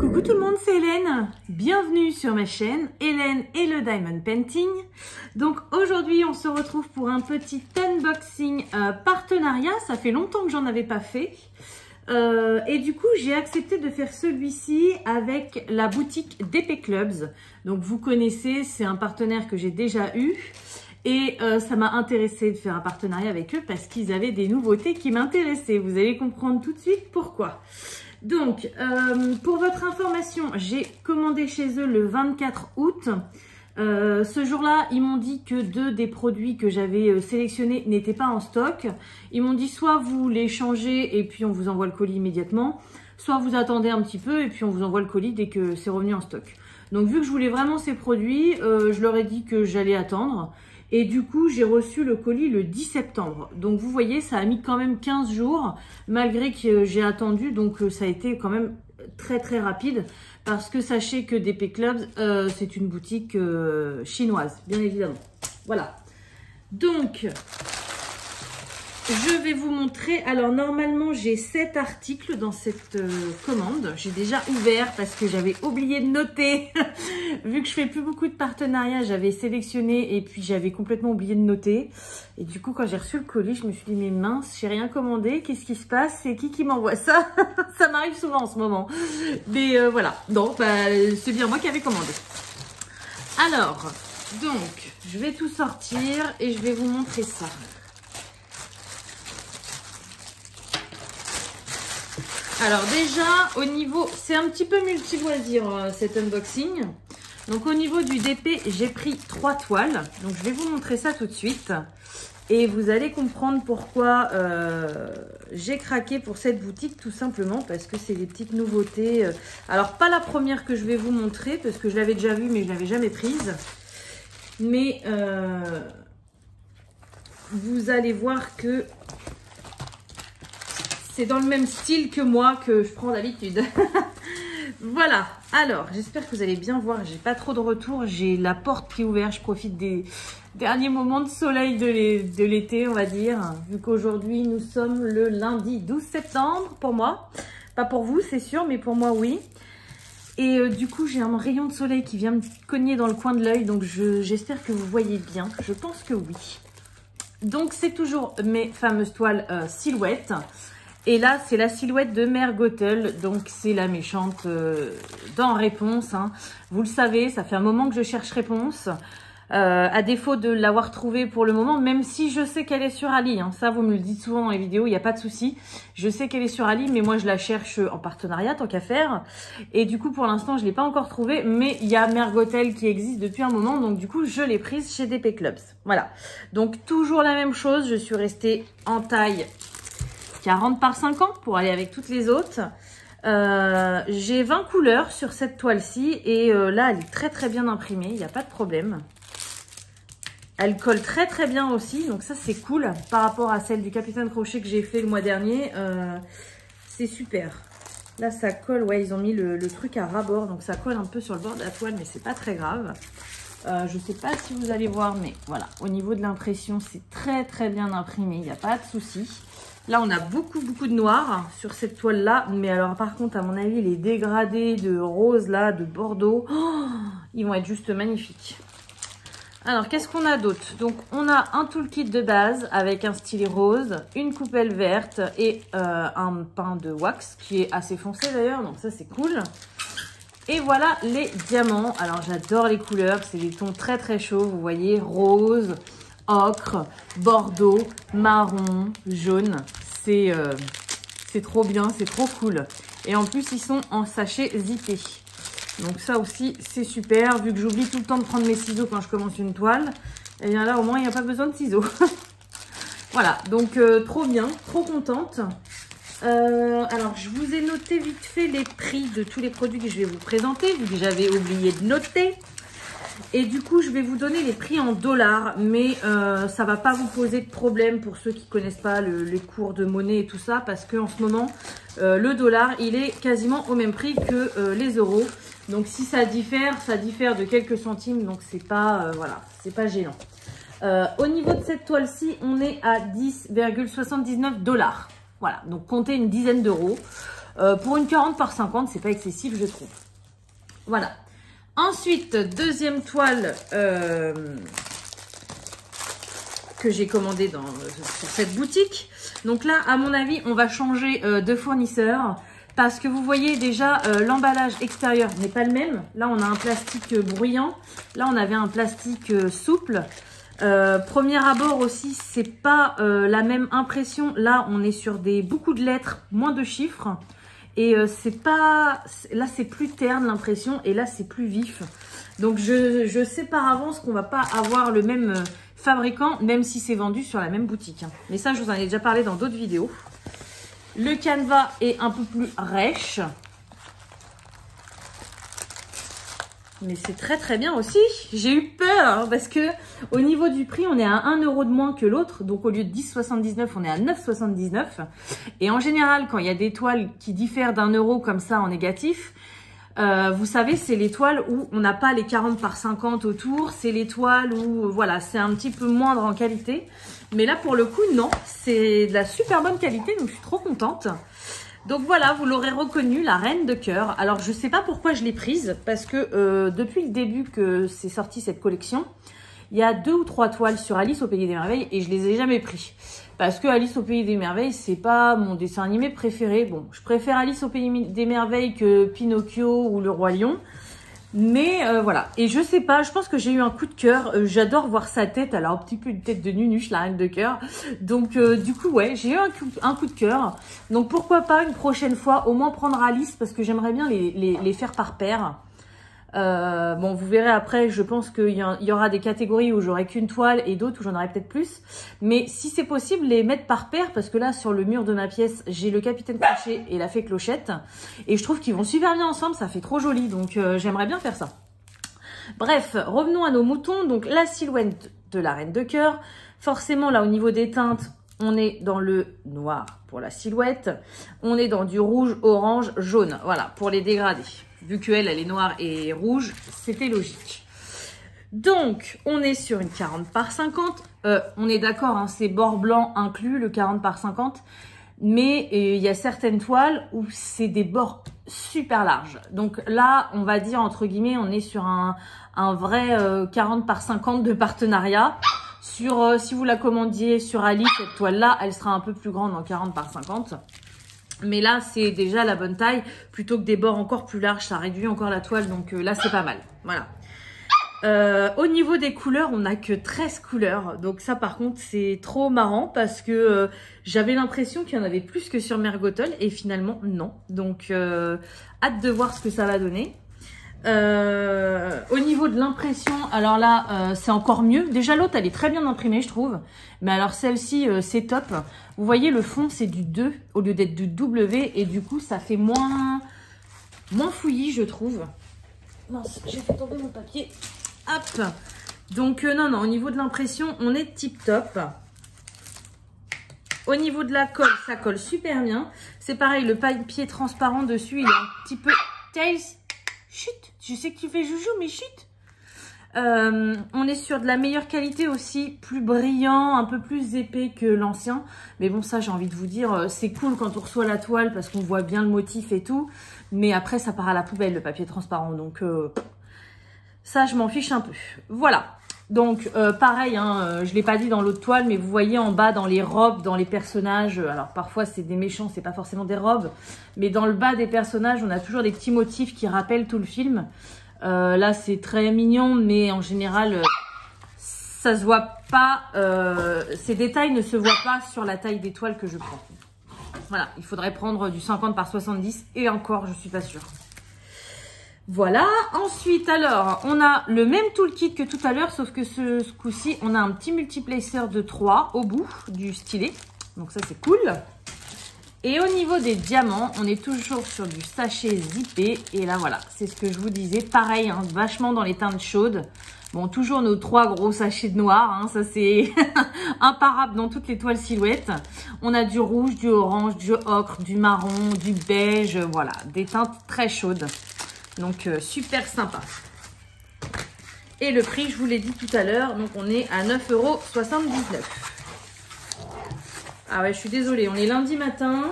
Coucou tout le monde, c'est Hélène. Bienvenue sur ma chaîne Hélène et le Diamond Painting. Donc aujourd'hui, on se retrouve pour un petit unboxing partenariat. Ça fait longtemps que j'en avais pas fait. Et du coup, j'ai accepté de faire celui-ci avec la boutique DP Clubs. Donc vous connaissez, c'est un partenaire que j'ai déjà eu. Et ça m'a intéressé de faire un partenariat avec eux parce qu'ils avaient des nouveautés qui m'intéressaient. Vous allez comprendre tout de suite pourquoi. Donc, pour votre information, j'ai commandé chez eux le 24 août. Ce jour-là, ils m'ont dit que deux des produits que j'avais sélectionnés n'étaient pas en stock. Ils m'ont dit soit vous les changez et puis on vous envoie le colis immédiatement, soit vous attendez un petit peu et puis on vous envoie le colis dès que c'est revenu en stock. Donc, vu que je voulais vraiment ces produits, je leur ai dit que j'allais attendre. Et du coup, j'ai reçu le colis le 10 septembre. Donc, vous voyez, ça a mis quand même 15 jours, malgré que j'ai attendu. Donc, ça a été quand même très rapide. Parce que sachez que DP Clubs, c'est une boutique chinoise, bien évidemment. Voilà. Donc, je vais vous montrer. Alors, normalement, j'ai 7 articles dans cette commande. J'ai déjà ouvert parce que j'avais oublié de noter. Vu que je fais plus beaucoup de partenariats, j'avais sélectionné et puis j'avais complètement oublié de noter. Et du coup, quand j'ai reçu le colis, je me suis dit, mais mince, j'ai rien commandé. Qu'est-ce qui se passe? C'est qui m'envoie ça? Ça m'arrive souvent en ce moment. Mais voilà. Donc, c'est bien moi qui avais commandé. Alors, donc, je vais tout sortir et je vais vous montrer ça. Alors déjà, au niveau, c'est un petit peu multi-loisir cet unboxing. Donc au niveau du DP, j'ai pris 3 toiles. Donc je vais vous montrer ça tout de suite. Et vous allez comprendre pourquoi j'ai craqué pour cette boutique, tout simplement parce que c'est des petites nouveautés. Alors pas la première que je vais vous montrer, parce que je l'avais déjà vue, mais je ne l'avais jamais prise. Mais vous allez voir que c'est dans le même style que moi que je prends d'habitude. Voilà. Alors, j'espère que vous allez bien voir. J'ai pas trop de retours. J'ai la porte qui est ouverte. Je profite des derniers moments de soleil de l'été, on va dire. Vu qu'aujourd'hui, nous sommes le lundi 12 septembre pour moi. Pas pour vous, c'est sûr, mais pour moi, oui. Et du coup, j'ai un rayon de soleil qui vient me cogner dans le coin de l'œil. Donc, j'espère que vous voyez bien. Je pense que oui. Donc, c'est toujours mes fameuses toiles silhouettes. Et là, c'est la silhouette de Mère Gothel, donc c'est la méchante dans Réponse. Hein. Vous le savez, ça fait un moment que je cherche Réponse, à défaut de l'avoir trouvée pour le moment, même si je sais qu'elle est sur Ali. Hein. Ça, vous me le dites souvent dans les vidéos, il n'y a pas de souci. Je sais qu'elle est sur Ali, mais moi, je la cherche en partenariat, tant qu'à faire. Et du coup, pour l'instant, je ne l'ai pas encore trouvée, mais il y a Mère Gothel qui existe depuis un moment, donc du coup, je l'ai prise chez DP Clubs. Voilà. Donc, toujours la même chose, je suis restée en taille 40 par 50 pour aller avec toutes les autres. J'ai 20 couleurs sur cette toile-ci et là, elle est très bien imprimée, il n'y a pas de problème. Elle colle très bien aussi, donc ça, c'est cool par rapport à celle du Capitaine Crochet que j'ai fait le mois dernier. C'est super. Là, ça colle, ouais, ils ont mis le truc à ras-bord, donc ça colle un peu sur le bord de la toile, mais c'est pas très grave. Je ne sais pas si vous allez voir, mais voilà, au niveau de l'impression, c'est très bien imprimé, il n'y a pas de souci. Là, on a beaucoup de noir sur cette toile-là. Mais alors, par contre, à mon avis, les dégradés de rose, là, de bordeaux, ils vont être juste magnifiques. Alors, qu'est-ce qu'on a d'autre? Donc, on a un toolkit de base avec un stylet rose, une coupelle verte et un pain de wax qui est assez foncé d'ailleurs. Donc, ça, c'est cool. Et voilà les diamants. Alors, j'adore les couleurs. C'est des tons très chauds. Vous voyez, rose, ocre, bordeaux, marron, jaune. C'est trop bien, c'est trop cool. Et en plus, ils sont en sachet zippé. Donc ça aussi, c'est super. Vu que j'oublie tout le temps de prendre mes ciseaux quand je commence une toile, et bien là, au moins, il n'y a pas besoin de ciseaux. Voilà, donc trop bien, trop contente. Alors, je vous ai noté vite fait les prix de tous les produits que je vais vous présenter, vu que j'avais oublié de noter. Et du coup, je vais vous donner les prix en dollars, mais ça va pas vous poser de problème pour ceux qui connaissent pas les cours de monnaie et tout ça, parce qu'en ce moment, le dollar, il est quasiment au même prix que les euros. Donc, si ça diffère de quelques centimes, donc c'est pas, voilà, c'est pas gênant. Au niveau de cette toile-ci, on est à 10,79 $. Voilà, donc comptez une dizaine d'euros. Pour une 40 par 50, c'est pas excessif, je trouve. Voilà. Ensuite, deuxième toile que j'ai commandée sur cette boutique. Donc là, à mon avis, on va changer de fournisseur. Parce que vous voyez déjà, l'emballage extérieur n'est pas le même. Là, on a un plastique bruyant. Là, on avait un plastique souple. Premier abord aussi, c'est pas la même impression. Là, on est sur beaucoup de lettres, moins de chiffres. Et c'est pas... Là, c'est plus terne l'impression. Et là, c'est plus vif. Donc, je sais par avance qu'on va pas avoir le même fabricant, même si c'est vendu sur la même boutique. Mais ça, je vous en ai déjà parlé dans d'autres vidéos. Le canevas est un peu plus rêche. Mais c'est très très bien aussi. J'ai eu peur hein, parce que au niveau du prix, on est à 1 € de moins que l'autre. Donc au lieu de 10,79, on est à 9,79. Et en général, quand il y a des toiles qui diffèrent d'1 € comme ça en négatif, vous savez, c'est les toiles où on n'a pas les 40 par 50 autour. C'est les toiles où, voilà, c'est un petit peu moindre en qualité. Mais là, pour le coup, non. C'est de la super bonne qualité, donc je suis trop contente. Donc voilà, vous l'aurez reconnu, la reine de cœur. Alors, je sais pas pourquoi je l'ai prise, parce que depuis le début que c'est sorti cette collection, il y a 2 ou 3 toiles sur Alice au Pays des Merveilles et je les ai jamais pris. Parce que Alice au Pays des Merveilles, c'est pas mon dessin animé préféré. Bon, je préfère Alice au Pays des Merveilles que Pinocchio ou Le Roi Lion. Mais voilà, et je sais pas, je pense que j'ai eu un coup de cœur, j'adore voir sa tête, elle a un petit peu une tête de nunuche, la reine de cœur, donc du coup ouais, j'ai eu un coup de cœur, donc pourquoi pas une prochaine fois, au moins prendre Alice, parce que j'aimerais bien les faire par paire. Bon, vous verrez après, je pense qu'il y aura des catégories où j'aurai qu'une toile et d'autres où j'en aurai peut-être plus. Mais si c'est possible, les mettre par paire, parce que là, sur le mur de ma pièce, j'ai le Capitaine Crochet et la Fée Clochette. Et je trouve qu'ils vont super bien ensemble, ça fait trop joli, donc j'aimerais bien faire ça. Bref, revenons à nos moutons. Donc la silhouette de la Reine de Cœur. Forcément, là, au niveau des teintes, on est dans le noir pour la silhouette. On est dans du rouge, orange, jaune. Voilà, pour les dégradés. Vu qu'elle, elle est noire et rouge, c'était logique. Donc, on est sur une 40 par 50. On est d'accord, hein, c'est bord blanc inclus, le 40 par 50. Mais il y a certaines toiles où c'est des bords super larges. Donc là, on va dire, entre guillemets, on est sur un vrai 40 par 50 de partenariat. Sur, si vous la commandiez sur Alice, cette toile-là, elle sera un peu plus grande en 40 par 50. Mais là, c'est déjà la bonne taille. Plutôt que des bords encore plus larges, ça réduit encore la toile. Donc là, c'est pas mal. Voilà. Au niveau des couleurs, on n'a que 13 couleurs. Donc ça, par contre, c'est trop marrant parce que j'avais l'impression qu'il y en avait plus que sur Mergotol. Et finalement, non. Donc, hâte de voir ce que ça va donner. Au niveau de l'impression, alors là, c'est encore mieux. Déjà, l'autre, elle est très bien imprimée, je trouve. Mais alors, celle-ci, c'est top. Vous voyez, le fond, c'est du 2 au lieu d'être du W. Et du coup, ça fait moins fouillis, je trouve. Mince, j'ai fait tomber mon papier. Hop. Donc, non, au niveau de l'impression, on est tip top. Au niveau de la colle, ça colle super bien. C'est pareil, le papier transparent dessus, il est un petit peu... Tails, chut, je sais que tu fais joujou, mais chut. On est sur de la meilleure qualité aussi, plus brillant, un peu plus épais que l'ancien. Mais bon, ça, j'ai envie de vous dire, c'est cool quand on reçoit la toile parce qu'on voit bien le motif et tout. Mais après, ça part à la poubelle, le papier transparent. Donc, ça, je m'en fiche un peu. Voilà. Donc, pareil, hein, je ne l'ai pas dit dans l'autre toile, mais vous voyez en bas, dans les robes, dans les personnages, alors parfois, c'est des méchants, c'est pas forcément des robes. Mais dans le bas des personnages, on a toujours des petits motifs qui rappellent tout le film. Là, c'est très mignon, mais en général, ça se voit pas. Ces détails ne se voient pas sur la taille des toiles que je prends. Voilà, il faudrait prendre du 50 par 70 et encore, je suis pas sûre. Voilà. Ensuite, alors, on a le même toolkit que tout à l'heure, sauf que ce coup-ci, on a un petit multiplacer de 3 au bout du stylet. Donc ça, c'est cool. Et au niveau des diamants, on est toujours sur du sachet zippé. Et là, voilà, c'est ce que je vous disais. Pareil, hein, vachement dans les teintes chaudes. Bon, toujours nos 3 gros sachets de noir. Hein, ça, c'est imparable dans toutes les toiles silhouettes. On a du rouge, du orange, du ocre, du marron, du beige. Voilà, des teintes très chaudes. Donc, super sympa. Et le prix, je vous l'ai dit tout à l'heure. Donc, on est à 9,79 €. Ah ouais, je suis désolée, on est lundi matin.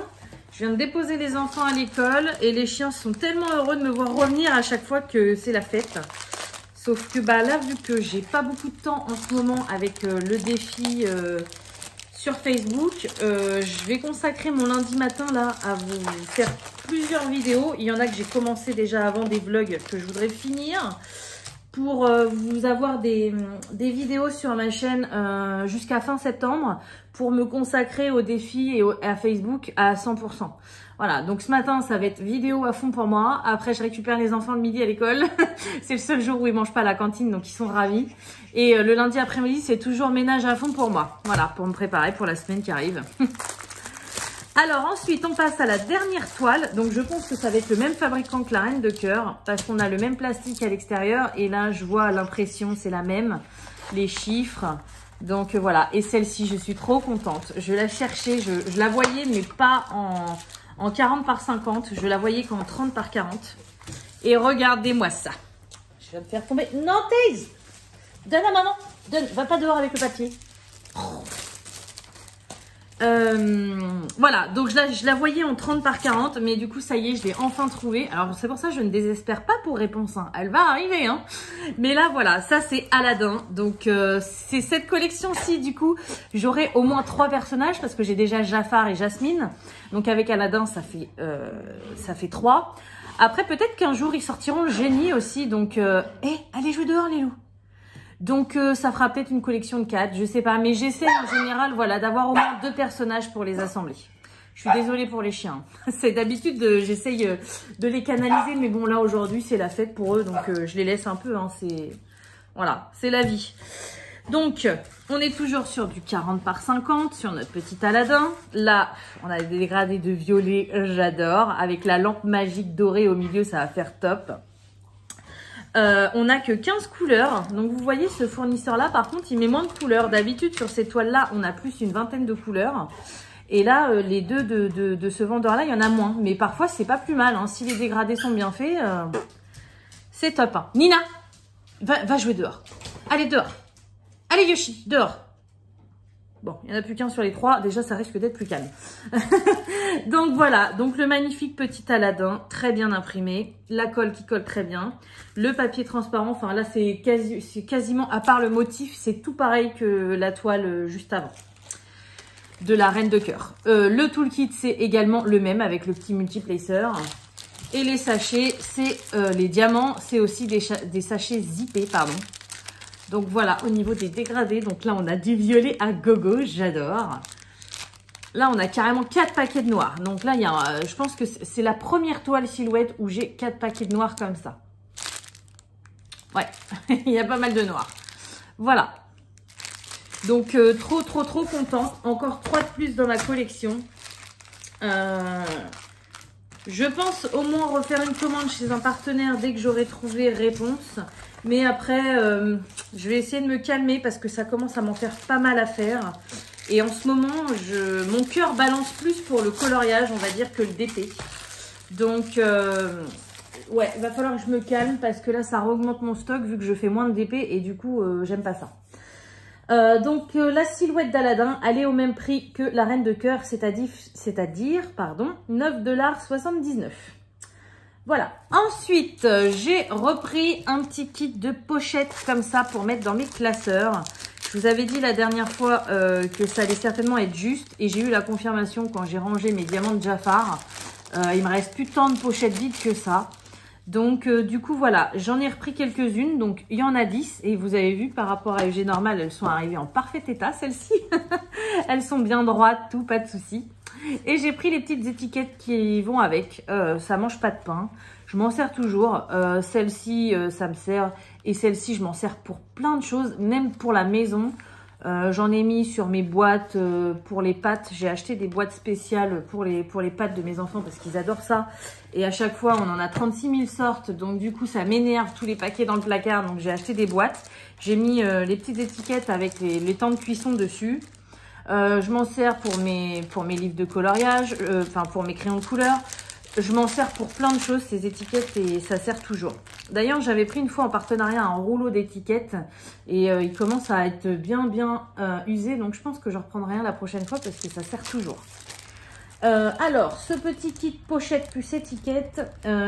Je viens de déposer les enfants à l'école et les chiens sont tellement heureux de me voir revenir à chaque fois que c'est la fête. Sauf que bah, là, vu que j'ai pas beaucoup de temps en ce moment avec le défi sur Facebook, je vais consacrer mon lundi matin là à vous faire plusieurs vidéos. Il y en a que j'ai commencé déjà avant, des vlogs que je voudrais finir pour vous avoir des vidéos sur ma chaîne jusqu'à fin septembre pour me consacrer au défi et à Facebook à 100%. Voilà, donc ce matin, ça va être vidéo à fond pour moi. Après, je récupère les enfants le midi à l'école. C'est le seul jour où ils mangent pas à la cantine, donc ils sont ravis. Et le lundi après-midi, c'est toujours ménage à fond pour moi. Voilà, pour me préparer pour la semaine qui arrive. Alors ensuite, on passe à la dernière toile. Donc je pense que ça va être le même fabricant que la Reine de Cœur parce qu'on a le même plastique à l'extérieur. Et là, je vois l'impression, c'est la même. Les chiffres. Donc voilà, et celle-ci, je suis trop contente. Je la cherchais, je la voyais, mais pas en 40 par 50. Je la voyais qu'en 30 par 40. Et regardez-moi ça. Je vais me faire tomber. Non, Taze! Donne à maman. Donne. Va pas dehors avec le papier. Oh. Voilà, donc je la voyais en 30 par 40, mais du coup, ça y est, je l'ai enfin trouvée. Alors, c'est pour ça que je ne désespère pas pour Réponse 1. Elle va arriver, hein. Mais là, voilà, ça, c'est Aladdin. Donc, c'est cette collection-ci, du coup, j'aurai au moins 3 personnages parce que j'ai déjà Jafar et Jasmine. Donc, avec Aladdin, ça fait 3. Après, peut-être qu'un jour, ils sortiront le génie aussi. Donc, allez jouer dehors, les loups. Donc, ça fera peut-être une collection de 4, je sais pas. Mais j'essaie en général, voilà, d'avoir au moins 2 personnages pour les assembler. Je suis désolée pour les chiens. C'est d'habitude, j'essaye de les canaliser. Mais bon, là, aujourd'hui, c'est la fête pour eux. Donc, je les laisse un peu. Hein, voilà, c'est la vie. Donc, on est toujours sur du 40 par 50, sur notre petit Aladdin. Là, on a des dégradés de violet, j'adore. Avec la lampe magique dorée au milieu, ça va faire top. On n'a que 15 couleurs. Donc, vous voyez, ce fournisseur-là, par contre, il met moins de couleurs. D'habitude, sur ces toiles-là, on a plus une vingtaine de couleurs. Et là, les deux de ce vendeur-là, il y en a moins. Mais parfois, c'est pas plus mal. Hein. Si les dégradés sont bien faits, c'est top. Hein. Nina, va jouer dehors. Allez, dehors. Allez, Yoshi, dehors. Bon, il n'y en a plus qu'un sur les 3. Déjà, ça risque d'être plus calme. Donc, voilà. Donc, le magnifique petit Aladdin, très bien imprimé. La colle qui colle très bien. Le papier transparent. Enfin, là, c'est quasiment, à part le motif, c'est tout pareil que la toile juste avant. De la Reine de Cœur. Le toolkit, c'est également le même avec le petit multiplacer. Et les sachets, c'est les diamants. C'est aussi des sachets zippés, pardon. Donc voilà, au niveau des dégradés, donc là on a du violet à gogo, j'adore. Là on a carrément 4 paquets de noirs. Donc là, je pense que c'est la première toile silhouette où j'ai 4 paquets de noirs comme ça. Ouais, il y a pas mal de noirs. Voilà. Donc trop contente. Encore 3 de plus dans ma collection. Je pense au moins refaire une commande chez un partenaire dès que j'aurai trouvé Réponse. Mais après, je vais essayer de me calmer parce que ça commence à m'en faire pas mal à faire. Et en ce moment, mon cœur balance plus pour le coloriage, on va dire, que le DP. Donc, ouais, il va falloir que je me calme parce que là, ça augmente mon stock vu que je fais moins de DP et du coup, j'aime pas ça. Donc, la silhouette d'Aladin, elle est au même prix que la Reine de Cœur, c'est-à-dire 9,79 $. Voilà. Ensuite, j'ai repris un petit kit de pochettes comme ça pour mettre dans mes classeurs. Je vous avais dit la dernière fois que ça allait certainement être juste. Et j'ai eu la confirmation quand j'ai rangé mes diamants de Jafar. Il me reste plus tant de pochettes vides que ça. Donc, du coup, voilà. J'en ai repris quelques-unes. Donc, il y en a 10. Et vous avez vu, par rapport à UG normal, elles sont arrivées en parfait état, celles-ci. Elles sont bien droites, tout, pas de souci. Et j'ai pris les petites étiquettes qui vont avec. Ça mange pas de pain. Je m'en sers toujours. Celle-ci, ça me sert. Et celle-ci, je m'en sers pour plein de choses. Même pour la maison. J'en ai mis sur mes boîtes pour les pâtes. J'ai acheté des boîtes spéciales pour les pâtes de mes enfants parce qu'ils adorent ça. Et à chaque fois, on en a 36 000 sortes. Donc du coup, ça m'énerve tous les paquets dans le placard. Donc j'ai acheté des boîtes. J'ai mis les petites étiquettes avec les temps de cuisson dessus. Je m'en sers pour mes livres de coloriage, enfin pour mes crayons de couleur. Je m'en sers pour plein de choses, ces étiquettes, et ça sert toujours. D'ailleurs, j'avais pris une fois en partenariat un rouleau d'étiquettes et il commence à être bien usé. Donc, je pense que je reprendrai un la prochaine fois parce que ça sert toujours. Alors, ce petit kit pochette plus étiquette,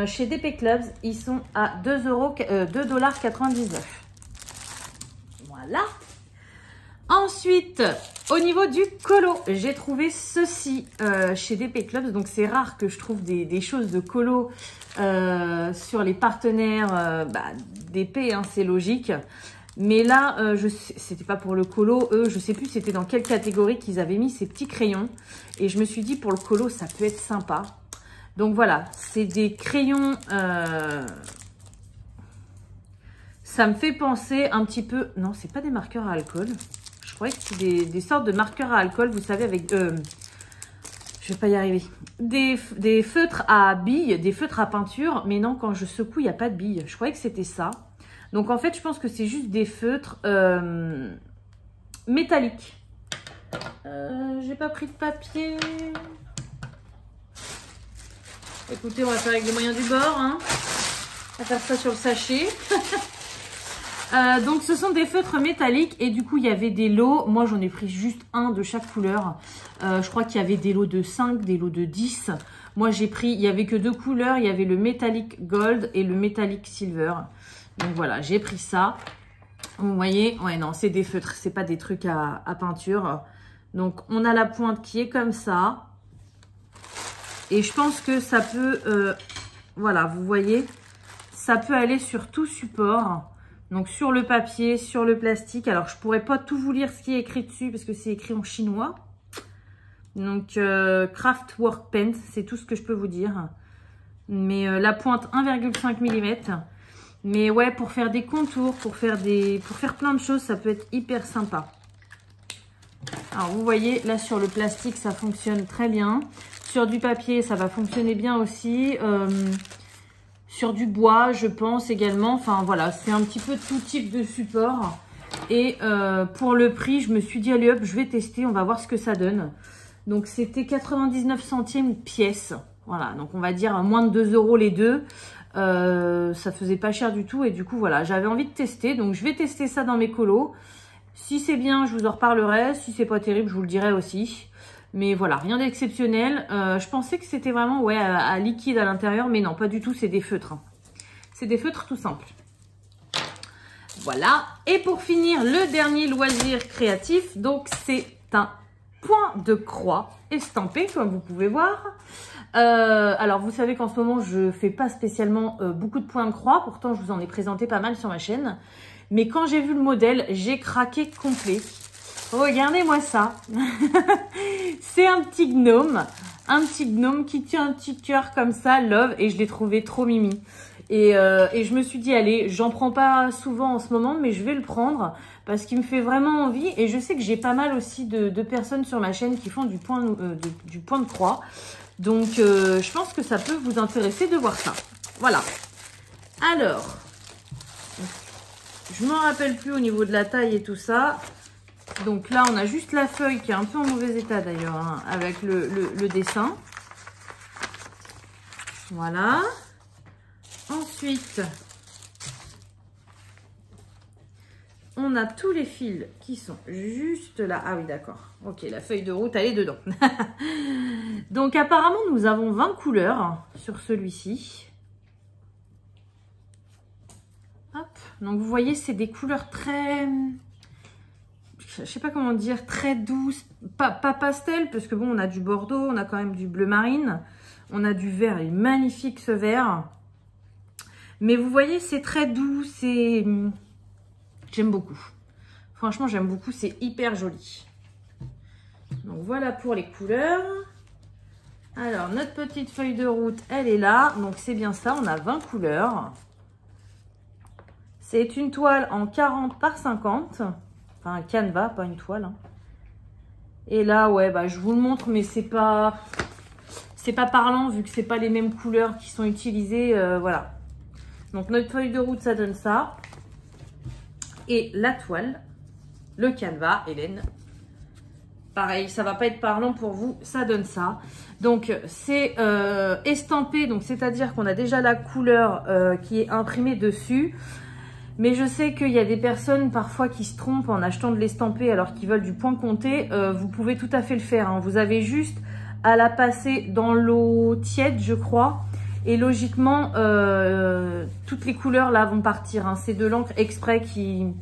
chez DP Clubs, ils sont à 2,99 $. Voilà. Ensuite, au niveau du colo, j'ai trouvé ceci chez DP Clubs. Donc, c'est rare que je trouve des choses de colo sur les partenaires DP, hein, c'est logique. Mais là, c'était pas pour le colo. Eux, je sais plus c'était dans quelle catégorie qu'ils avaient mis ces petits crayons. Et je me suis dit, pour le colo, ça peut être sympa. Donc voilà, c'est des crayons... ça me fait penser un petit peu... Non, c'est pas des marqueurs à alcool. Je croyais que c'était des sortes de marqueurs à alcool, vous savez, avec... je vais pas y arriver. Des feutres à billes, des feutres à peinture. Mais non, quand je secoue, il n'y a pas de billes. Je croyais que c'était ça. Donc, en fait, je pense que c'est juste des feutres métalliques. J'ai pas pris de papier. Écoutez, on va faire avec les moyens du bord. Hein. On va faire ça sur le sachet. Donc, ce sont des feutres métalliques. Et du coup, il y avait des lots. Moi, j'en ai pris juste un de chaque couleur. Je crois qu'il y avait des lots de 5, des lots de 10. Moi, j'ai pris... Il n'y avait que 2 couleurs. Il y avait le métallique gold et le métallique silver. Donc voilà, j'ai pris ça. Vous voyez, ouais, non, c'est des feutres, c'est pas des trucs à peinture. Donc on a la pointe qui est comme ça. Et je pense que ça peut, voilà, vous voyez, ça peut aller sur tout support. Donc sur le papier, sur le plastique. Alors je pourrais pas tout vous lire ce qui est écrit dessus parce que c'est écrit en chinois. Donc Craftwork Pen, c'est tout ce que je peux vous dire. Mais la pointe 1,5 mm. Mais ouais, pour faire des contours, pour faire plein de choses, ça peut être hyper sympa. Alors, vous voyez, là, sur le plastique, ça fonctionne très bien. Sur du papier, ça va fonctionner bien aussi. Sur du bois, je pense également. Enfin, voilà, c'est un petit peu tout type de support. Et pour le prix, je me suis dit, allez hop, je vais tester, on va voir ce que ça donne. Donc, c'était 99 centimes pièce. Voilà, donc on va dire moins de 2 € les deux. Ça faisait pas cher du tout et du coup voilà, j'avais envie de tester, donc je vais tester ça dans mes colos. Si c'est bien, je vous en reparlerai. Si c'est pas terrible, je vous le dirai aussi. Mais voilà, rien d'exceptionnel. Je pensais que c'était vraiment ouais à liquide à l'intérieur, mais non, pas du tout, c'est des feutres. C'est des feutres tout simples. Voilà, et pour finir, le dernier loisir créatif, donc c'est un point de croix estampé, comme vous pouvez voir. Alors vous savez qu'en ce moment je fais pas spécialement beaucoup de points de croix, pourtant je vous en ai présenté pas mal sur ma chaîne, mais quand j'ai vu le modèle j'ai craqué complet. Regardez-moi ça. C'est un petit gnome qui tient un petit cœur comme ça, love, et je l'ai trouvé trop mimi. Et je me suis dit allez, j'en prends pas souvent en ce moment, mais je vais le prendre parce qu'il me fait vraiment envie, et je sais que j'ai pas mal aussi de personnes sur ma chaîne qui font du point de croix. Donc, je pense que ça peut vous intéresser de voir ça. Voilà. Alors, je ne m'en rappelle plus au niveau de la taille et tout ça. Donc là, on a juste la feuille qui est un peu en mauvais état d'ailleurs, hein, avec le dessin. Voilà. Ensuite, on a tous les fils qui sont juste là. Ah oui, d'accord. Ok, la feuille de route, elle est dedans. Donc, apparemment, nous avons 20 couleurs sur celui-ci. Hop. Donc, vous voyez, c'est des couleurs très... Je sais pas comment dire, très douces. Pas pastel, parce que bon, on a du bordeaux, on a quand même du bleu marine. On a du vert, il est magnifique ce vert. Mais vous voyez, c'est très doux, c'est... J'aime beaucoup. Franchement, j'aime beaucoup, c'est hyper joli. Donc voilà pour les couleurs. Alors, notre petite feuille de route, elle est là. Donc c'est bien ça, on a 20 couleurs. C'est une toile en 40 par 50. Enfin, un canevas, pas une toile. Hein. Et là, ouais, bah, je vous le montre, mais c'est pas parlant, vu que c'est pas les mêmes couleurs qui sont utilisées. Voilà. Donc notre feuille de route, ça donne ça. Et la toile, le canevas, Hélène. Pareil, ça va pas être parlant pour vous, ça donne ça. Donc c'est estampé, donc c'est-à-dire qu'on a déjà la couleur qui est imprimée dessus. Mais je sais qu'il y a des personnes parfois qui se trompent en achetant de l'estampé alors qu'ils veulent du point compté. Vous pouvez tout à fait le faire. Hein. Vous avez juste à la passer dans l'eau tiède, je crois. Et logiquement, toutes les couleurs là vont partir. Hein. C'est de l'encre exprès qui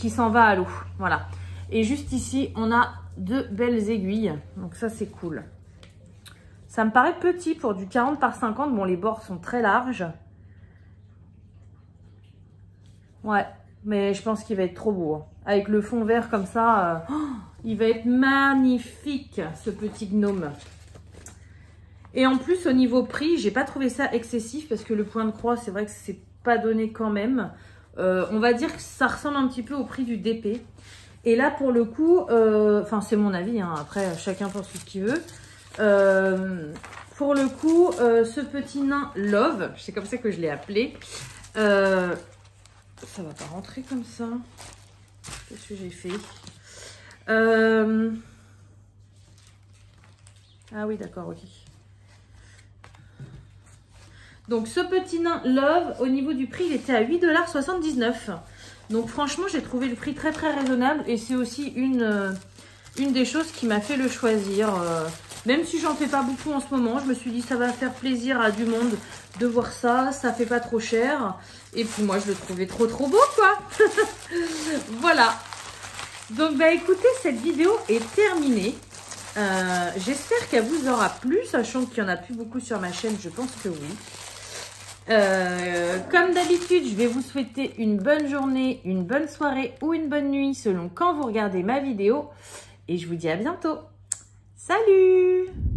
s'en va à l'eau. Voilà. Et juste ici, on a 2 belles aiguilles. Donc ça, c'est cool. Ça me paraît petit pour du 40 par 50. Bon, les bords sont très larges. Ouais, mais je pense qu'il va être trop beau. Hein. Avec le fond vert comme ça, il va être magnifique, ce petit gnome. Et en plus, au niveau prix, j'ai pas trouvé ça excessif parce que le point de croix, c'est vrai que c'est pas donné quand même. On va dire que ça ressemble un petit peu au prix du DP. Et là, pour le coup, enfin, c'est mon avis, hein, après, chacun pense ce qu'il veut. Pour le coup, ce petit nain Love, c'est comme ça que je l'ai appelé. Ça va pas rentrer comme ça. Qu'est-ce que j'ai fait? Ah oui, d'accord, ok. Donc, ce petit nain Love, au niveau du prix, il était à 8,79 $. Donc, franchement, j'ai trouvé le prix très, très raisonnable. Et c'est aussi une des choses qui m'a fait le choisir. Même si j'en fais pas beaucoup en ce moment, je me suis dit ça va faire plaisir à du monde de voir ça. Ça fait pas trop cher. Et puis, moi, je le trouvais trop, trop beau, quoi. Voilà. Donc, bah, écoutez, cette vidéo est terminée. J'espère qu'elle vous aura plu, sachant qu'il n'y en a plus beaucoup sur ma chaîne. Je pense que oui. Comme d'habitude, je vais vous souhaiter une bonne journée, une bonne soirée ou une bonne nuit selon quand vous regardez ma vidéo. Et je vous dis à bientôt. Salut!